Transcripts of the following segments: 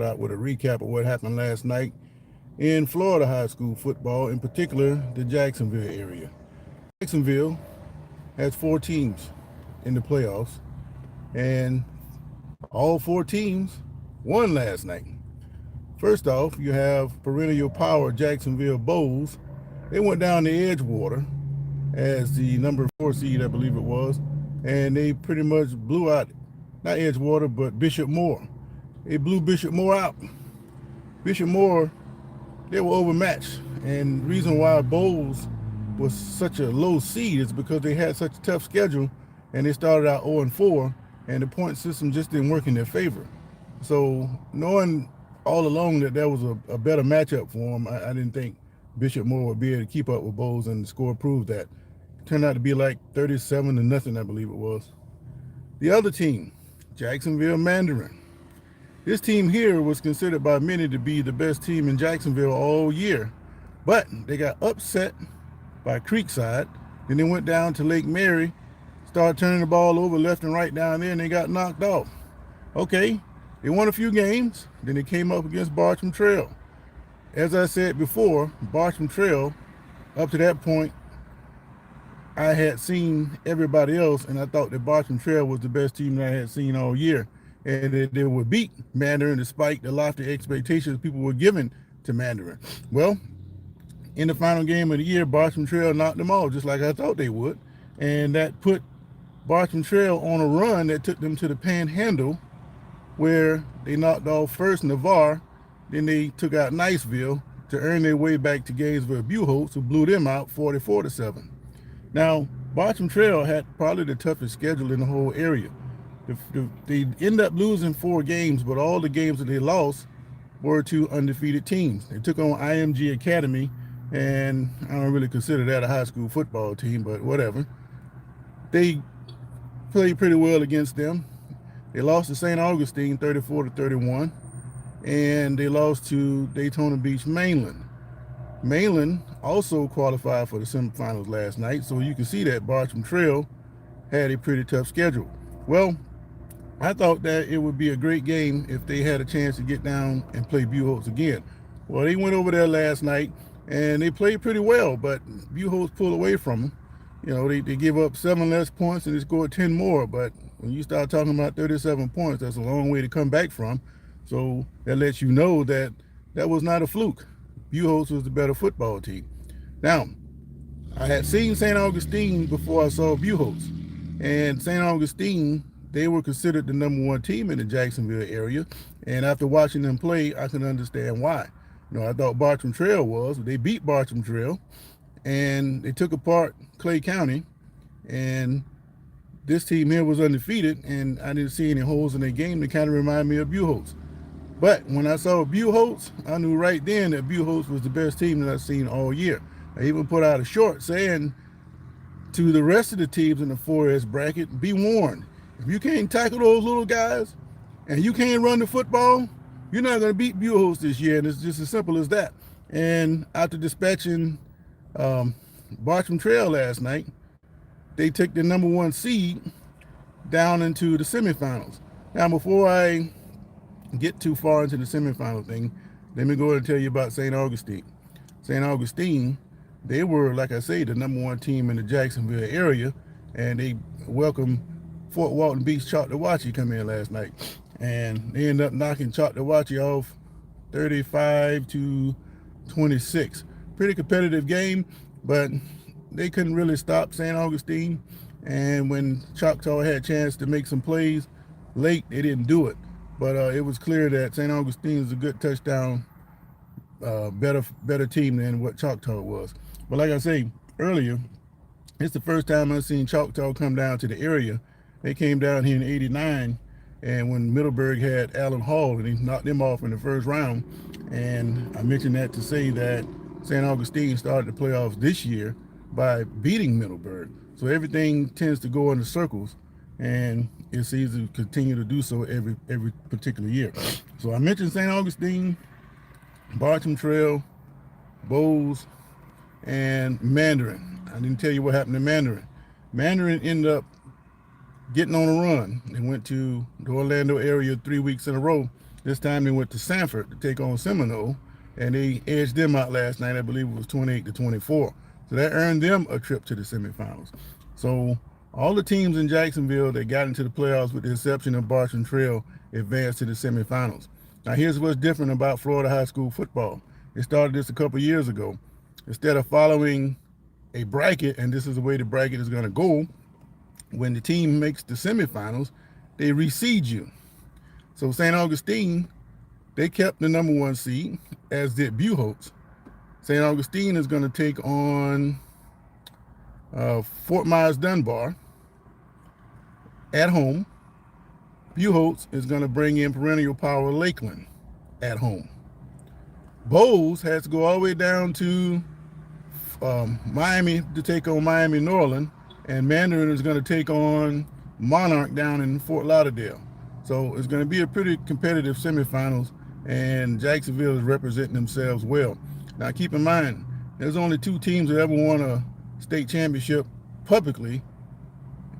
out with a recap of what happened last night in Florida high school football, in particular the Jacksonville area. Jacksonville has four teams in the playoffs, and all four teams won last night. First off, you have perennial power Jacksonville Bulls. They went down to Edgewater as the number four seed, I believe it was, and they pretty much blew out, not Edgewater, but Bishop Moore. They blew Bishop Moore out. Bishop Moore, they were overmatched, and the reason why Bulls was such a low seed is because they had such a tough schedule, and they started out 0-4, and the point system just didn't work in their favor. So knowing all along that there was a better matchup for them, I didn't think Bishop Moore would be able to keep up with Bulls, and the score proved that. It turned out to be like 37-0, I believe it was. The other team, Jacksonville Mandarin. This team here was considered by many to be the best team in Jacksonville all year, but they got upset by Creekside. Then they went down to Lake Mary, started turning the ball over left and right down there, and they got knocked off. Okay, they won a few games, then they came up against Bartram Trail. As I said before, Bartram Trail, up to that point, I had seen everybody else, and I thought that Bartram Trail was the best team that I had seen all year, and that they would beat Mandarin despite the lofty expectations people were giving to Mandarin. Well, in the final game of the year, Bartram Trail knocked them off, just like I thought they would, and that put Bartram Trail on a run that took them to the Panhandle, where they knocked off first Navarre, then they took out Niceville to earn their way back to Gainesville-Buchholz, who blew them out 44-7. Now, Bartram Trail had probably the toughest schedule in the whole area. They ended up losing 4 games, but all the games that they lost were to undefeated teams. They took on IMG Academy, and I don't really consider that a high school football team, but whatever. They played pretty well against them. They lost to St. Augustine 34-31, and they lost to Daytona Beach Mainland. Mainland also qualified for the semifinals last night, so you can see that Bartram Trail had a pretty tough schedule. Well, I thought that it would be a great game if they had a chance to get down and play Buchholz again. Well, they went over there last night, and they played pretty well, but Buchholz pulled away from them. You know, they give up 7 less points and they scored 10 more, but when you start talking about 37 points, that's a long way to come back from. So that lets you know that that was not a fluke. Buchholz was the better football team. Now, I had seen St. Augustine before I saw Buchholz, and St. Augustine, they were considered the number 1 team in the Jacksonville area, and after watching them play, I can understand why. You know, I thought Bartram Trail was, but they beat Bartram Trail, and they took apart Clay County, and this team here was undefeated, and I didn't see any holes in their game that kind of remind me of Buchholz. But when I saw Buchholz, I knew right then that Buchholz was the best team that I've seen all year. I even put out a short saying to the rest of the teams in the 4S bracket, be warned, if you can't tackle those little guys and you can't run the football, you're not going to beat Buchholz this year, and it's just as simple as that. And after dispatching Bartram Trail last night, they took the number 1 seed down into the semifinals. Now, before I get too far into the semifinal thing, let me go ahead and tell you about St. Augustine. St. Augustine, they were, like I say, the number 1 team in the Jacksonville area, and they welcomed Fort Walton Beach Choctawhatchee come in last night, and they ended up knocking Choctawhatchee off 35-26. Pretty competitive game, but they couldn't really stop St. Augustine, and when Choctaw had a chance to make some plays late, they didn't do it. But it was clear that St. Augustine is a good touchdown, better team than what Choctaw was. But like I say earlier, it's the first time I've seen Choctaw come down to the area. They came down here in '89, and when Middleburg had Allen Hall, and he knocked them off in the first round. And I mentioned that to say that St. Augustine started the playoffs this year by beating Middleburg. So everything tends to go in the circles, and it seems to continue to do so every particular year. So I mentioned St. Augustine, Bartram Trail, Bowles, and Mandarin. I didn't tell you what happened to Mandarin. Mandarin ended up getting on a run. They went to the Orlando area 3 weeks in a row This time they went to Sanford to take on Seminole, and they edged them out last night. I believe it was 28-24. So that earned them a trip to the semifinals. So all the teams in Jacksonville that got into the playoffs, with the exception of Bartram Trail, advanced to the semifinals. Now here's what's different about Florida high school football. They started this a couple years ago. Instead of following a bracket, and this is the way the bracket is going to go, when the team makes the semifinals, they reseed you. So St. Augustine, they kept the number 1 seed, as did Buchholz. St. Augustine is going to take on Fort Myers Dunbar at home. Buchholz is going to bring in Perennial Power Lakeland at home. Bowles has to go all the way down to Miami to take on Miami Norland, and Mandarin is going to take on Monarch down in Fort Lauderdale. So it's going to be a pretty competitive semifinals, and Jacksonville is representing themselves well. Now keep in mind, there's only 2 teams that ever won a state championship publicly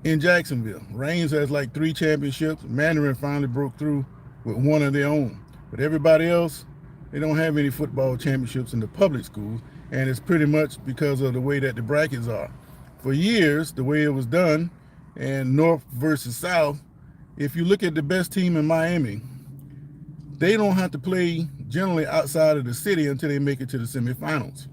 in Jacksonville. Raines has like 3 championships. Mandarin finally broke through with 1 of their own. But everybody else, they don't have any football championships in the public schools, and it's pretty much because of the way that the brackets are. For years, the way it was done, and North versus South, if you look at the best team in Miami, they don't have to play generally outside of the city until they make it to the semifinals.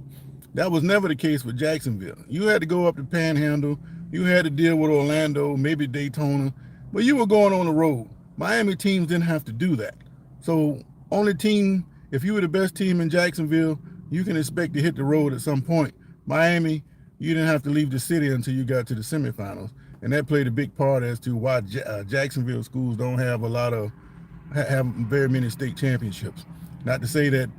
That was never the case with Jacksonville. You had to go up to Panhandle, you had to deal with Orlando, maybe Daytona, but you were going on the road. Miami teams didn't have to do that. So only team, if you were the best team in Jacksonville, you can expect to hit the road at some point. Miami, you didn't have to leave the city until you got to the semifinals. And that played a big part as to why Jacksonville schools don't have have very many state championships. Not to say that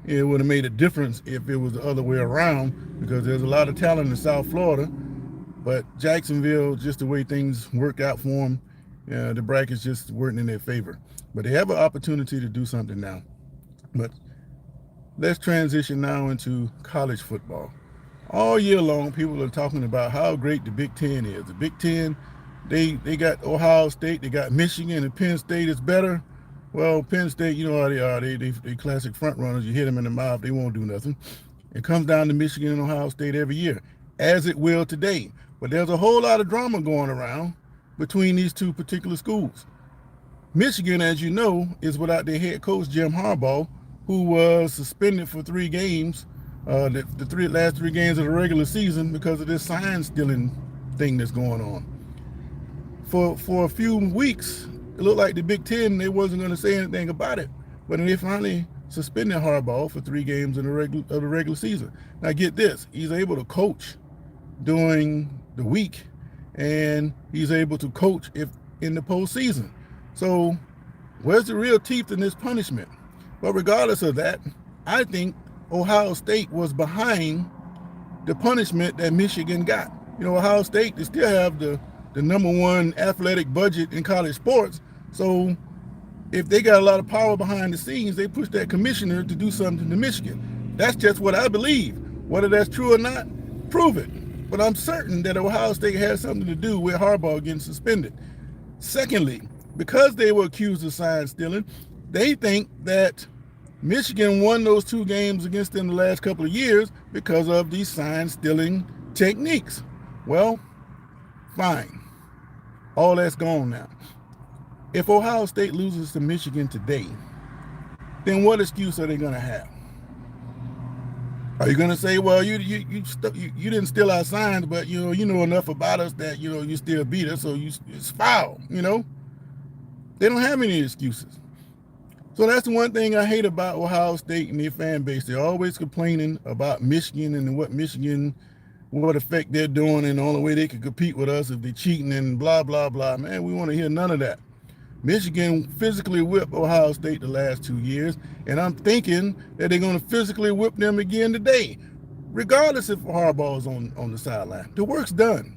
it would have made a difference if it was the other way around, because there's a lot of talent in South Florida, but Jacksonville, just the way things worked out for them, the brackets just weren't in their favor. But they have an opportunity to do something now. But let's transition now into college football. All year long, people are talking about how great the Big Ten is. The Big Ten, they got Ohio State, they got Michigan, and Penn State is better. Well, Penn State, you know how they are. They classic front runners. You hit them in the mouth, they won't do nothing. It comes down to Michigan and Ohio State every year, as it will today. But there's a whole lot of drama going around between these 2 particular schools. Michigan, as you know, is without their head coach, Jim Harbaugh, who was suspended for 3 games, the last 3 games of the regular season, because of this sign stealing thing that's going on. For a few weeks, it looked like the Big Ten, they wasn't going to say anything about it. But they finally suspended Harbaugh for 3 games in the regular season. Now get this, he's able to coach during the week, and he's able to coach if in the postseason. So where's the real teeth in this punishment? But regardless of that, I think Ohio State was behind the punishment that Michigan got. You know, Ohio State, they still have the number 1 athletic budget in college sports. So if they got a lot of power behind the scenes, they push that commissioner to do something to Michigan. That's just what I believe. Whether that's true or not, prove it. But I'm certain that Ohio State has something to do with Harbaugh getting suspended. Secondly, because they were accused of sign stealing, they think that Michigan won those 2 games against them the last couple of years because of these sign stealing techniques. Well, fine. All that's gone now. If Ohio State loses to Michigan today, then what excuse are they going to have? Are you going to say, well, you didn't steal our signs, but you know enough about us that you still beat us, so it's foul. They don't have any excuses. So that's the one thing I hate about Ohio State and their fan base. They're always complaining about Michigan and what effect they're doing, and the only way they can compete with us if they're cheating and blah, blah, blah. Man, we want to hear none of that. Michigan physically whipped Ohio State the last 2 years, and I'm thinking that they're going to physically whip them again today, regardless if Harbaugh is on the sideline. The work's done.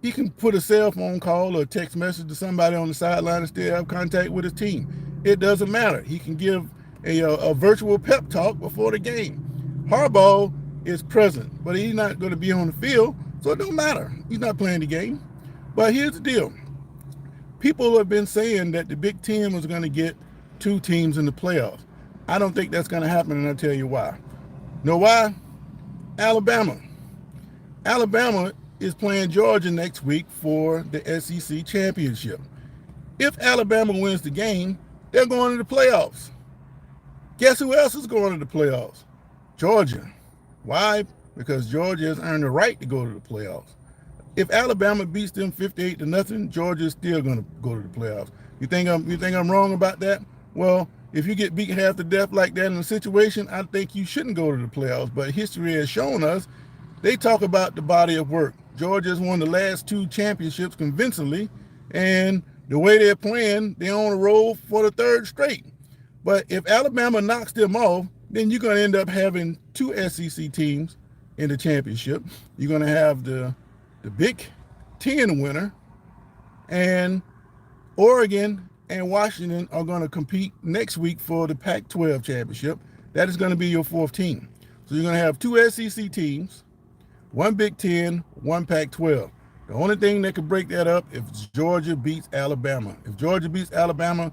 He can put a cell phone call or a text message to somebody on the sideline and still have contact with his team. It doesn't matter. He can give a virtual pep talk before the game. Harbaugh is present, but he's not going to be on the field, so it don't matter. He's not playing the game. But here's the deal. People have been saying that the Big Ten was going to get two teams in the playoffs. I don't think that's going to happen, and I'll tell you why. Know why? Alabama. Alabama is playing Georgia next week for the SEC championship. If Alabama wins the game, they're going to the playoffs. Guess who else is going to the playoffs? Georgia. Why? Because Georgia has earned the right to go to the playoffs. If Alabama beats them 58-0, Georgia is still going to go to the playoffs. You think I'm wrong about that? Well, if you get beat half to death like that in a situation, I think you shouldn't go to the playoffs. But history has shown us, they talk about the body of work. Georgia has won the last two championships convincingly, and the way they're playing, they're on a roll for the third straight. But if Alabama knocks them off, then you're going to end up having two SEC teams in the championship. You're going to have the Big Ten winner, and Oregon and Washington are going to compete next week for the Pac-12 championship. That is going to be your fourth team. So you're going to have two SEC teams, one Big Ten, one Pac-12. The only thing that could break that up if Georgia beats Alabama. If Georgia beats Alabama,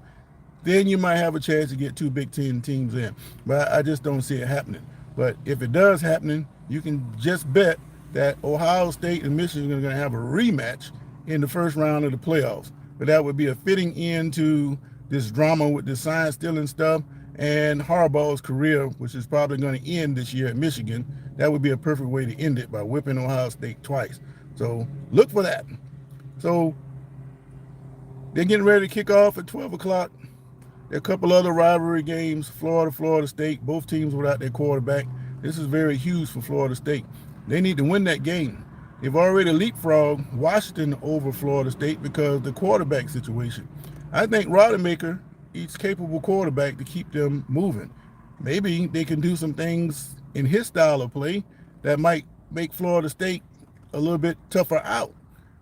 then you might have a chance to get two Big Ten teams in. But I just don't see it happening. But if it does happen, you can just bet that Ohio State and Michigan are going to have a rematch in the first round of the playoffs. But that would be a fitting end to this drama with the sign stealing stuff and Harbaugh's career, which is probably going to end this year at Michigan. That would be a perfect way to end it, by whipping Ohio State twice. So look for that. So they're getting ready to kick off at 12 o'clock. There are a couple other rivalry games, Florida State, both teams without their quarterback. This is very huge for Florida State. They need to win that game. They've already leapfrogged Washington over Florida State because of the quarterback situation. I think Rodemaker eats capable quarterback to keep them moving. Maybe they can do some things in his style of play that might make Florida State a little bit tougher out,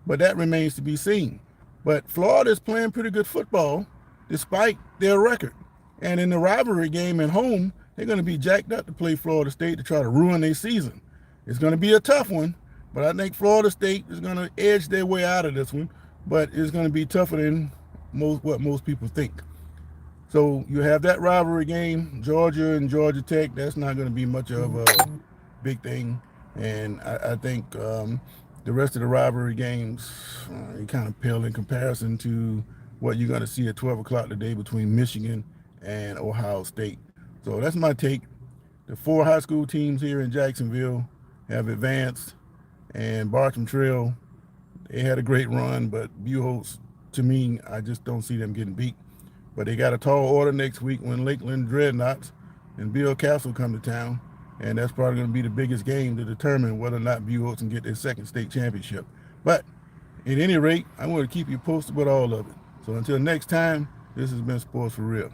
but that remains to be seen. But Florida is playing pretty good football despite their record. And in the rivalry game at home, they're going to be jacked up to play Florida State to try to ruin their season. It's going to be a tough one, but I think Florida State is going to edge their way out of this one, but it's going to be tougher than what most people think. So you have that rivalry game, Georgia and Georgia Tech. That's not going to be much of a big thing. And I think the rest of the rivalry games kind of pale in comparison to what you're going to see at 12 o'clock today between Michigan and Ohio State. So that's my take. The four high school teams here in Jacksonville have advanced, and Bartram Trail, they had a great run, but Buchholz, to me, I just don't see them getting beat. But they got a tall order next week when Lakeland Dreadnoughts and Bill Castle come to town, and that's probably going to be the biggest game to determine whether or not Buchholz can get their second state championship. But at any rate, I'm going to keep you posted with all of it. So until next time, this has been Sports for Real.